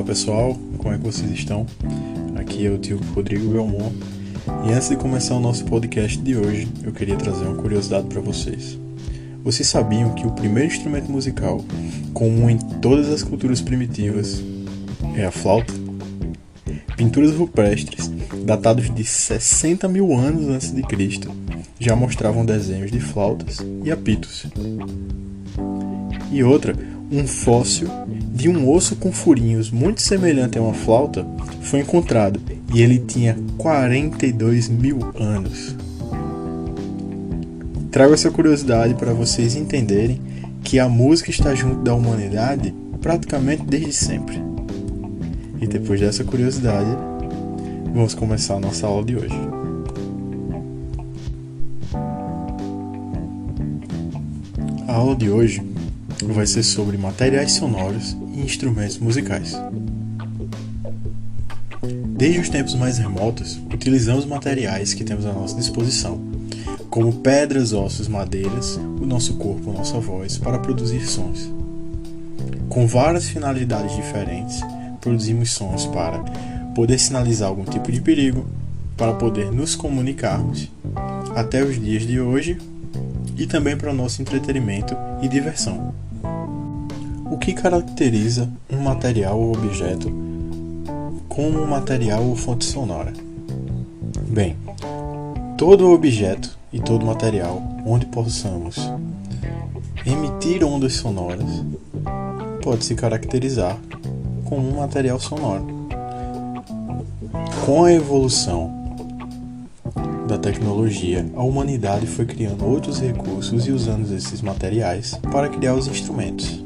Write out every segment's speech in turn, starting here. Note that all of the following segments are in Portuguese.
pessoal, como é que vocês estão? Aqui é o tio Rodrigo Belmont e antes de começar o nosso podcast de hoje, eu queria trazer uma curiosidade para vocês. Vocês sabiam que o primeiro instrumento musical comum em todas as culturas primitivas é a flauta? Pinturas rupestres, datados de 60 mil anos antes de Cristo, já mostravam desenhos de flautas e apitos. E outra, um fóssil de um osso com furinhos muito semelhante a uma flauta foi encontrado e ele tinha 42 mil anos. Trago essa curiosidade para vocês entenderem que a música está junto da humanidade praticamente desde sempre. E depois dessa curiosidade, vamos começar a nossa aula de hoje. A aula de hoje vai ser sobre materiais sonoros e instrumentos musicais. Desde os tempos mais remotos, utilizamos materiais que temos à nossa disposição, como pedras, ossos, madeiras, o nosso corpo, nossa voz, para produzir sons. Com várias finalidades diferentes, produzimos sons para poder sinalizar algum tipo de perigo, para poder nos comunicarmos, até os dias de hoje, e também para o nosso entretenimento e diversão. O que caracteriza um material ou objeto como um material ou fonte sonora? Bem, todo objeto e todo material onde possamos emitir ondas sonoras pode se caracterizar como um material sonoro. Com a evolução da tecnologia, a humanidade foi criando outros recursos e usando esses materiais para criar os instrumentos.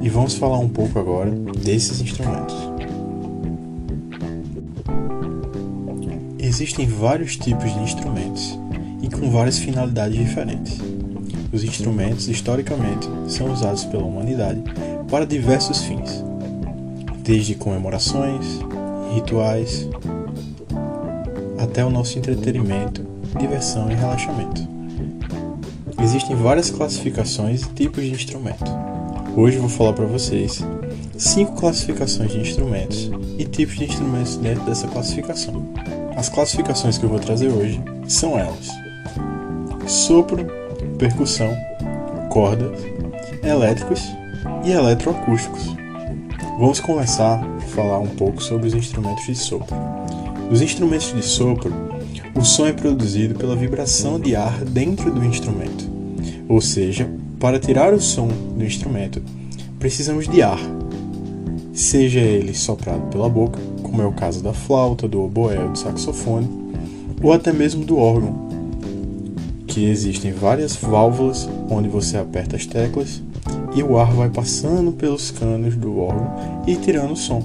E vamos falar um pouco agora desses instrumentos. Existem vários tipos de instrumentos e com várias finalidades diferentes. Os instrumentos, historicamente, são usados pela humanidade para diversos fins, desde comemorações, rituais, até o nosso entretenimento, diversão e relaxamento. Existem várias classificações e tipos de instrumento. Hoje eu vou falar para vocês 5 classificações de instrumentos e tipos de instrumentos dentro dessa classificação. As classificações que eu vou trazer hoje são elas: sopro, percussão, cordas, elétricos e eletroacústicos. Vamos começar a falar um pouco sobre os instrumentos de sopro. Nos instrumentos de sopro, o som é produzido pela vibração de ar dentro do instrumento. Ou seja, para tirar o som do instrumento, precisamos de ar, seja ele soprado pela boca, como é o caso da flauta, do oboé ou do saxofone, ou até mesmo do órgão, que existem várias válvulas onde você aperta as teclas e o ar vai passando pelos canos do órgão e tirando o som.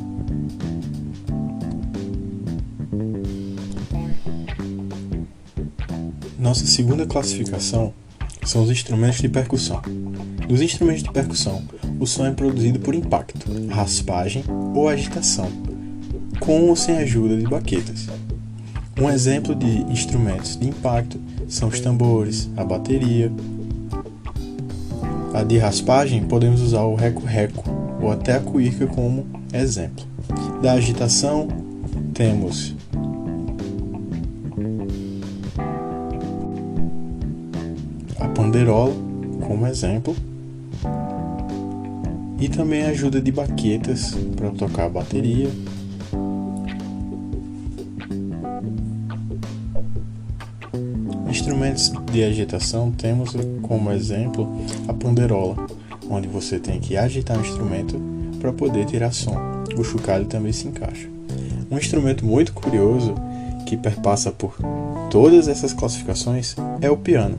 Nossa segunda classificação são os instrumentos de percussão. Nos instrumentos de percussão, o som é produzido por impacto, raspagem ou agitação, com ou sem a ajuda de baquetas. Um exemplo de instrumentos de impacto são os tambores, a bateria. A de raspagem podemos usar o reco-reco ou até a cuíca como exemplo. Da agitação temos a panderola como exemplo e também a ajuda de baquetas para tocar a bateria. Instrumentos de agitação temos como exemplo a panderola, onde você tem que agitar o instrumento para poder tirar som. O chocalho também se encaixa. Um instrumento muito curioso que perpassa por todas essas classificações é o piano.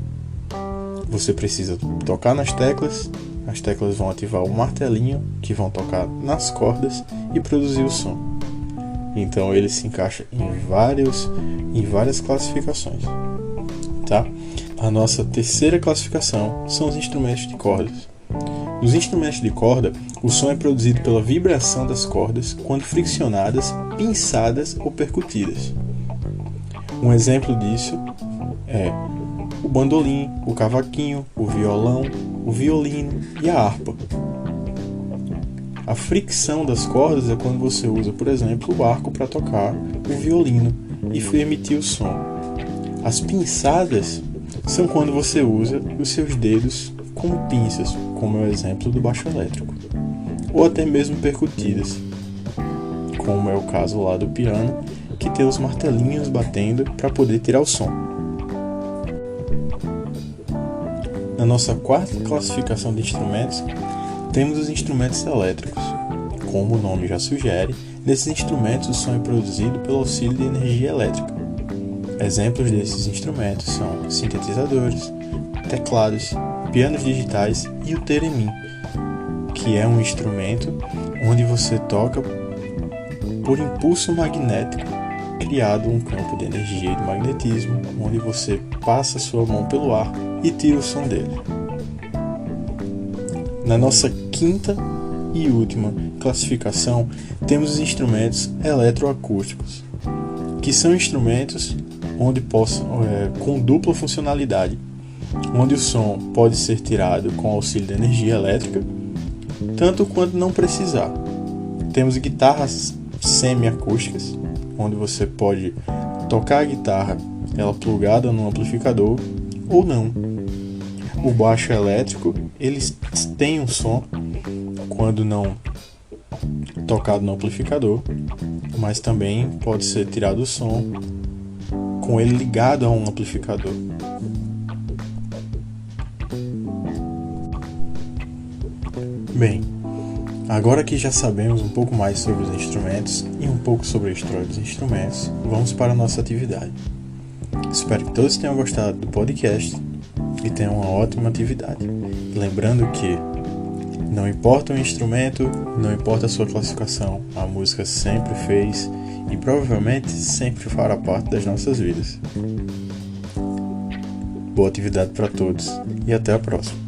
Você precisa tocar nas teclas, as teclas vão ativar o martelinho que vão tocar nas cordas e produzir o som. Então ele se encaixa em várias classificações. Tá? A nossa terceira classificação são os instrumentos de cordas. Nos instrumentos de corda, o som é produzido pela vibração das cordas quando friccionadas, pinçadas ou percutidas. Um exemplo disso é o bandolim, o cavaquinho, o violão, o violino e a harpa. A fricção das cordas é quando você usa, por exemplo, o arco para tocar o violino e emitir o som. As pinçadas são quando você usa os seus dedos como pinças, como é o exemplo do baixo elétrico, ou até mesmo percutidas, como é o caso lá do piano, que tem os martelinhos batendo para poder tirar o som. Na nossa quarta classificação de instrumentos, temos os instrumentos elétricos. Como o nome já sugere, nesses instrumentos o som é produzido pelo auxílio de energia elétrica. Exemplos desses instrumentos são sintetizadores, teclados, pianos digitais e o theremin, que é um instrumento onde você toca por impulso magnético, criado um campo de energia e de magnetismo, onde você passa sua mão pelo ar e tira o som dele. Na nossa quinta e última classificação, temos os instrumentos eletroacústicos, que são instrumentos onde com dupla funcionalidade, onde o som pode ser tirado com auxílio de energia elétrica, tanto quanto não precisar. Temos guitarras semiacústicas, onde você pode tocar a guitarra ela plugada no amplificador ou não. O baixo elétrico, eles têm um som quando não tocado no amplificador, mas também pode ser tirado o som com ele ligado a um amplificador. Bem, agora que já sabemos um pouco mais sobre os instrumentos e um pouco sobre a história dos instrumentos, vamos para a nossa atividade. Espero que todos tenham gostado do podcast e tenham uma ótima atividade. E lembrando que não importa o instrumento, não importa a sua classificação, a música sempre fez e provavelmente sempre fará parte das nossas vidas. Boa atividade para todos e até a próxima.